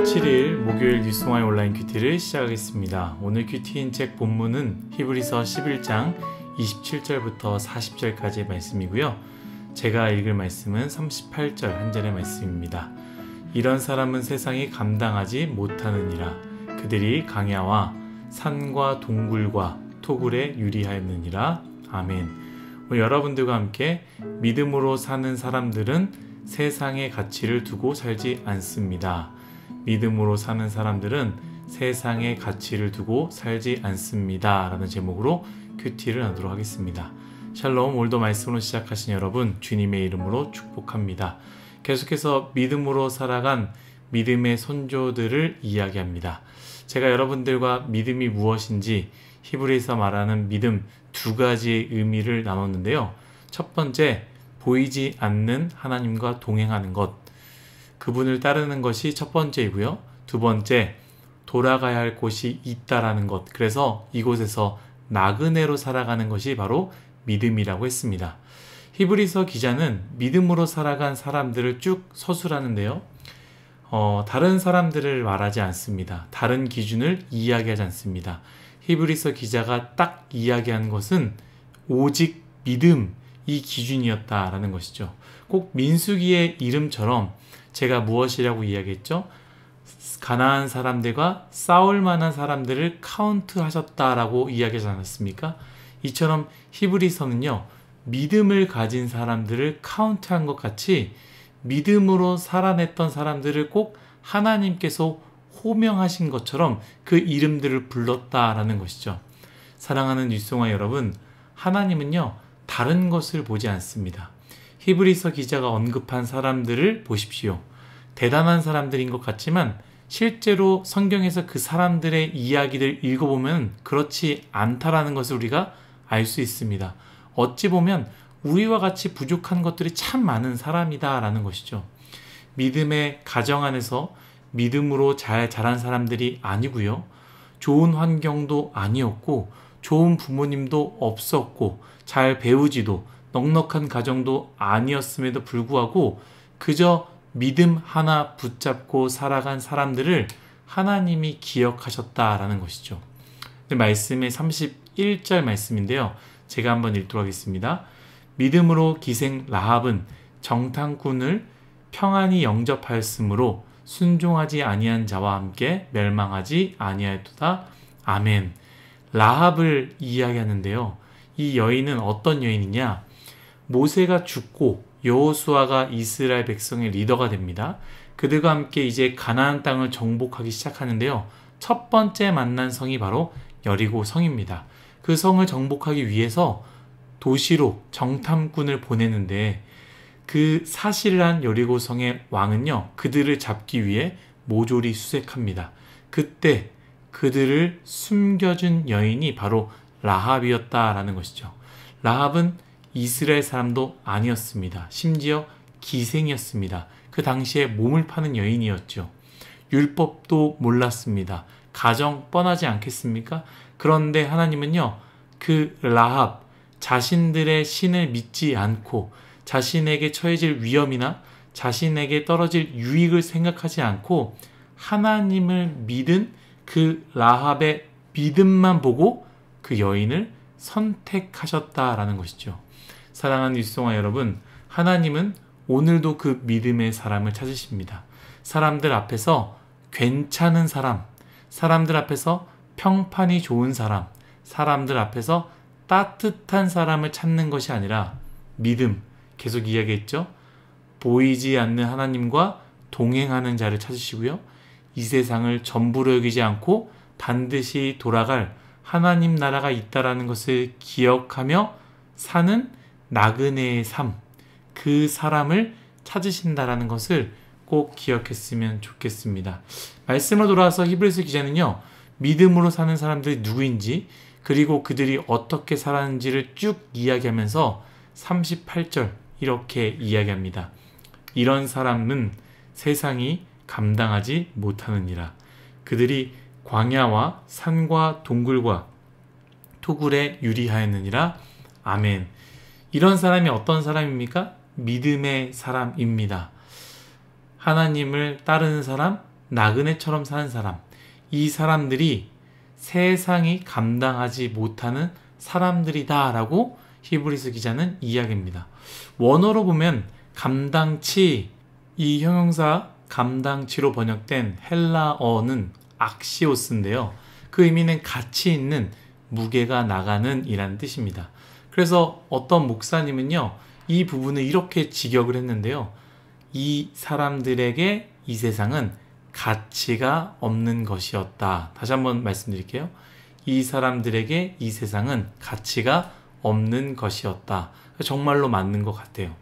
7일 목요일 뉴스와의 온라인 큐티를 시작하겠습니다. 오늘 큐티인 책 본문은 히브리서 11장 27절부터 40절까지의 말씀이고요. 제가 읽을 말씀은 38절 한 절의 말씀입니다. 이런 사람은 세상이 감당하지 못하느니라. 그들이 강야와 산과 동굴과 토굴에 유리하였느니라. 아멘. 오늘 여러분들과 함께 믿음으로 사는 사람들은 세상의 가치를 두고 살지 않습니다. 믿음으로 사는 사람들은 세상의 가치를 두고 살지 않습니다. 라는 제목으로 큐티를 하도록 하겠습니다. 샬롬, 오늘도 말씀으로 시작하신 여러분 주님의 이름으로 축복합니다. 계속해서 믿음으로 살아간 믿음의 선조들을 이야기합니다. 제가 여러분들과 믿음이 무엇인지 히브리서 말하는 믿음 두 가지의 의미를 나눴는데요. 첫 번째, 보이지 않는 하나님과 동행하는 것, 그분을 따르는 것이 첫 번째이고요. 두 번째, 돌아가야 할 곳이 있다라는 것, 그래서 이곳에서 나그네로 살아가는 것이 바로 믿음이라고 했습니다. 히브리서 기자는 믿음으로 살아간 사람들을 쭉 서술하는데요. 다른 사람들을 말하지 않습니다. 다른 기준을 이야기하지 않습니다. 히브리서 기자가 딱 이야기한 것은 오직 믿음, 이 기준이었다라는 것이죠. 꼭 민수기의 이름처럼 제가 무엇이라고 이야기했죠? 가나안 사람들과 싸울 만한 사람들을 카운트하셨다라고 이야기하지 않았습니까? 이처럼 히브리서는요, 믿음을 가진 사람들을 카운트한 것 같이 믿음으로 살아냈던 사람들을 꼭 하나님께서 호명하신 것처럼 그 이름들을 불렀다라는 것이죠. 사랑하는 뉴스공화 여러분, 하나님은요, 다른 것을 보지 않습니다. 히브리서 기자가 언급한 사람들을 보십시오. 대단한 사람들인 것 같지만 실제로 성경에서 그 사람들의 이야기를 읽어보면 그렇지 않다라는 것을 우리가 알 수 있습니다. 어찌 보면 우리와 같이 부족한 것들이 참 많은 사람이다라는 것이죠. 믿음의 가정 안에서 믿음으로 잘 자란 사람들이 아니고요. 좋은 환경도 아니었고 좋은 부모님도 없었고 잘 배우지도 넉넉한 가정도 아니었음에도 불구하고 그저 믿음 하나 붙잡고 살아간 사람들을 하나님이 기억하셨다라는 것이죠. 말씀의 31절 말씀인데요. 제가 한번 읽도록 하겠습니다. 믿음으로 기생 라합은 정탐꾼을 평안히 영접하였으므로 순종하지 아니한 자와 함께 멸망하지 아니하였도다. 아멘. 라합을 이야기하는데요. 이 여인은 어떤 여인이냐? 모세가 죽고 여호수아가 이스라엘 백성의 리더가 됩니다. 그들과 함께 이제 가나안 땅을 정복하기 시작하는데요. 첫 번째 만난 성이 바로 여리고 성입니다. 그 성을 정복하기 위해서 도시로 정탐꾼을 보내는데 그 사실을 한 여리고 성의 왕은요, 그들을 잡기 위해 모조리 수색합니다. 그때 그들을 숨겨준 여인이 바로 라합이었다라는 것이죠. 라합은 이스라엘 사람도 아니었습니다. 심지어 기생이었습니다. 그 당시에 몸을 파는 여인이었죠. 율법도 몰랐습니다. 가정 뻔하지 않겠습니까? 그런데 하나님은요, 그 라합, 자신들의 신을 믿지 않고 자신에게 처해질 위험이나 자신에게 떨어질 유익을 생각하지 않고 하나님을 믿은 그 라합의 믿음만 보고 그 여인을 선택하셨다라는 것이죠. 사랑하는 뉴스공화 여러분, 하나님은 오늘도 그 믿음의 사람을 찾으십니다. 사람들 앞에서 괜찮은 사람, 사람들 앞에서 평판이 좋은 사람, 사람들 앞에서 따뜻한 사람을 찾는 것이 아니라 믿음, 계속 이야기했죠. 보이지 않는 하나님과 동행하는 자를 찾으시고요. 이 세상을 전부로 여기지 않고 반드시 돌아갈 하나님 나라가 있다라는 것을 기억하며 사는 나그네의 삶, 그 사람을 찾으신다라는 것을 꼭 기억했으면 좋겠습니다. 말씀으로 돌아와서 히브리서 기자는요, 믿음으로 사는 사람들이 누구인지 그리고 그들이 어떻게 살았는지를 쭉 이야기하면서 38절 이렇게 이야기합니다. 이런 사람은 세상이 감당하지 못하느니라. 그들이 광야와 산과 동굴과 토굴에 유리하였느니라. 아멘. 이런 사람이 어떤 사람입니까? 믿음의 사람입니다. 하나님을 따르는 사람, 나그네처럼 사는 사람, 이 사람들이 세상이 감당하지 못하는 사람들이다 라고 히브리서 기자는 이야기합니다. 원어로 보면 감당치, 이 형용사 감당치로 번역된 헬라어는 악시오스인데요. 그 의미는 가치 있는, 무게가 나가는 이라는 뜻입니다. 그래서 어떤 목사님은요, 이 부분을 이렇게 직역을 했는데요. 이 사람들에게 이 세상은 가치가 없는 것이었다. 다시 한번 말씀드릴게요. 이 사람들에게 이 세상은 가치가 없는 것이었다. 정말로 맞는 것 같아요.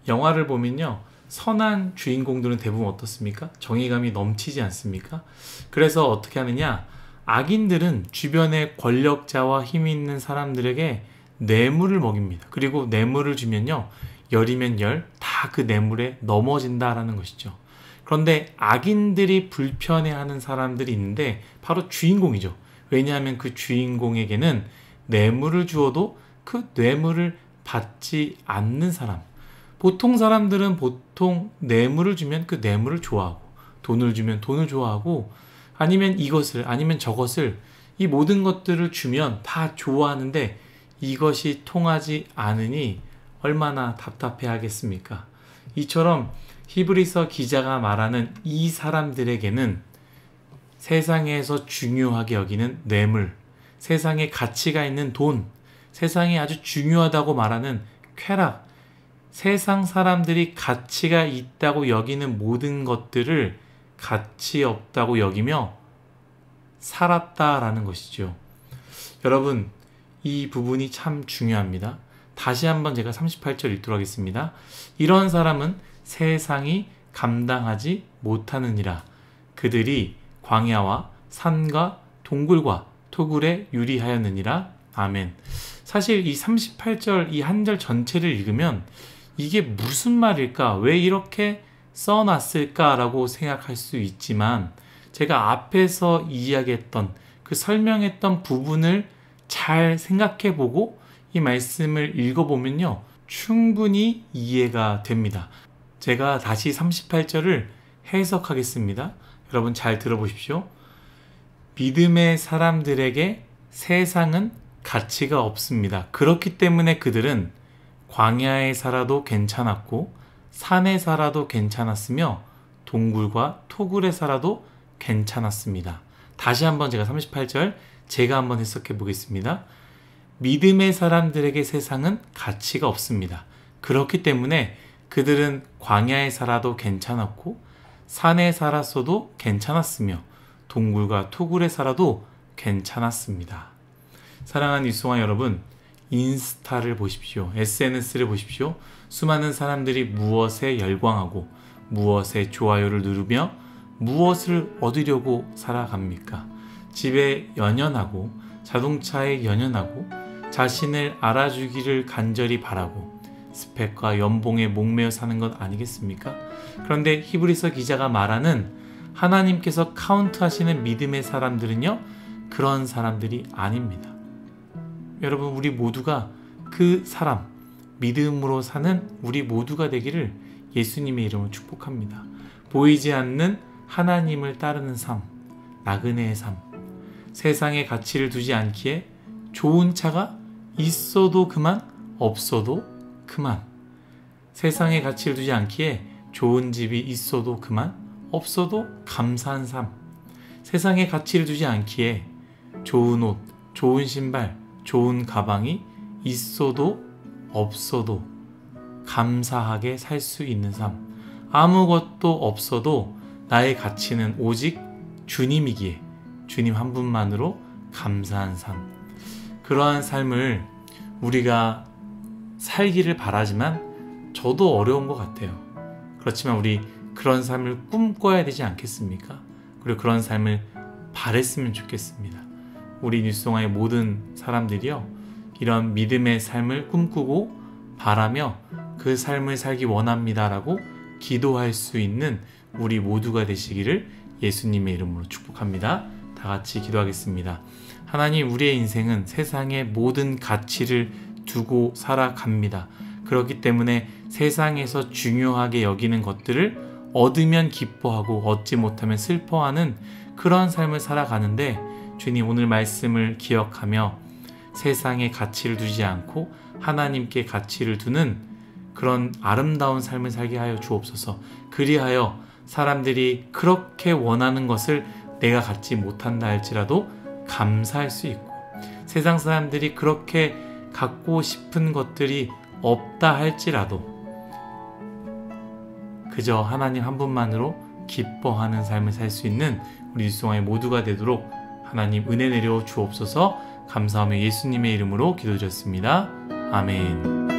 영화를 보면요, 선한 주인공들은 대부분 어떻습니까? 정의감이 넘치지 않습니까? 그래서 어떻게 하느냐, 악인들은 주변의 권력자와 힘이 있는 사람들에게 뇌물을 먹입니다. 그리고 뇌물을 주면요, 열이면 열, 다 그 뇌물에 넘어진다라는 것이죠. 그런데 악인들이 불편해하는 사람들이 있는데 바로 주인공이죠. 왜냐하면 그 주인공에게는 뇌물을 주어도 그 뇌물을 받지 않는 사람. 보통 사람들은 보통 뇌물을 주면 그 뇌물을 좋아하고, 돈을 주면 돈을 좋아하고, 아니면 이것을, 아니면 저것을, 이 모든 것들을 주면 다 좋아하는데 이것이 통하지 않으니 얼마나 답답해 하겠습니까? 이처럼 히브리서 기자가 말하는 이 사람들에게는 세상에서 중요하게 여기는 뇌물, 세상에 가치가 있는 돈, 세상에 아주 중요하다고 말하는 쾌락, 세상 사람들이 가치가 있다고 여기는 모든 것들을 가치 없다고 여기며 살았다라는 것이죠. 여러분, 이 부분이 참 중요합니다. 다시 한번 제가 38절 읽도록 하겠습니다. 이런 사람은 세상이 감당하지 못하느니라. 그들이 광야와 산과 동굴과 토굴에 유리하였느니라. 아멘. 사실 이 38절 이 한 절 전체를 읽으면 이게 무슨 말일까? 왜 이렇게 써놨을까라고 생각할 수 있지만, 제가 앞에서 이야기했던 그 설명했던 부분을 잘 생각해보고 이 말씀을 읽어보면요, 충분히 이해가 됩니다. 제가 다시 38절을 해석하겠습니다. 여러분 잘 들어보십시오. 믿음의 사람들에게 세상은 가치가 없습니다. 그렇기 때문에 그들은 광야에 살아도 괜찮았고 산에 살아도 괜찮았으며 동굴과 토굴에 살아도 괜찮았습니다. 다시 한번 제가 38절 제가 한번 해석해 보겠습니다. 믿음의 사람들에게 세상은 가치가 없습니다. 그렇기 때문에 그들은 광야에 살아도 괜찮았고 산에 살았어도 괜찮았으며 동굴과 토굴에 살아도 괜찮았습니다. 사랑하는 뉴스공화 여러분, 인스타를 보십시오. SNS를 보십시오. 수많은 사람들이 무엇에 열광하고 무엇에 좋아요를 누르며 무엇을 얻으려고 살아갑니까? 집에 연연하고 자동차에 연연하고 자신을 알아주기를 간절히 바라고 스펙과 연봉에 목매어 사는 것 아니겠습니까? 그런데 히브리서 기자가 말하는 하나님께서 카운트하시는 믿음의 사람들은요, 그런 사람들이 아닙니다. 여러분, 우리 모두가 그 사람, 믿음으로 사는 우리 모두가 되기를 예수님의 이름으로 축복합니다. 보이지 않는 하나님을 따르는 삶, 나그네의 삶, 세상에 가치를 두지 않기에 좋은 차가 있어도 그만, 없어도 그만, 세상에 가치를 두지 않기에 좋은 집이 있어도 그만, 없어도 감사한 삶, 세상에 가치를 두지 않기에 좋은 옷, 좋은 신발, 좋은 가방이 있어도 없어도 감사하게 살 수 있는 삶, 아무것도 없어도 나의 가치는 오직 주님이기에 주님 한 분만으로 감사한 삶, 그러한 삶을 우리가 살기를 바라지만 저도 어려운 것 같아요. 그렇지만 우리 그런 삶을 꿈꿔야 되지 않겠습니까? 그리고 그런 삶을 바랬으면 좋겠습니다. 우리 뉴스공화의 모든 사람들이요, 이런 믿음의 삶을 꿈꾸고 바라며 그 삶을 살기 원합니다라고 기도할 수 있는 우리 모두가 되시기를 예수님의 이름으로 축복합니다. 다 같이 기도하겠습니다. 하나님, 우리의 인생은 세상의 모든 가치를 두고 살아갑니다. 그렇기 때문에 세상에서 중요하게 여기는 것들을 얻으면 기뻐하고 얻지 못하면 슬퍼하는 그런 삶을 살아가는데, 주님 오늘 말씀을 기억하며 세상에 가치를 두지 않고 하나님께 가치를 두는 그런 아름다운 삶을 살게 하여 주옵소서. 그리하여 사람들이 그렇게 원하는 것을 내가 갖지 못한다 할지라도 감사할 수 있고, 세상 사람들이 그렇게 갖고 싶은 것들이 없다 할지라도 그저 하나님 한 분만으로 기뻐하는 삶을 살 수 있는 우리 뉴스공항의 모두가 되도록 하나님 은혜 내려 주옵소서. 감사하며 예수님의 이름으로 기도드렸습니다. 아멘.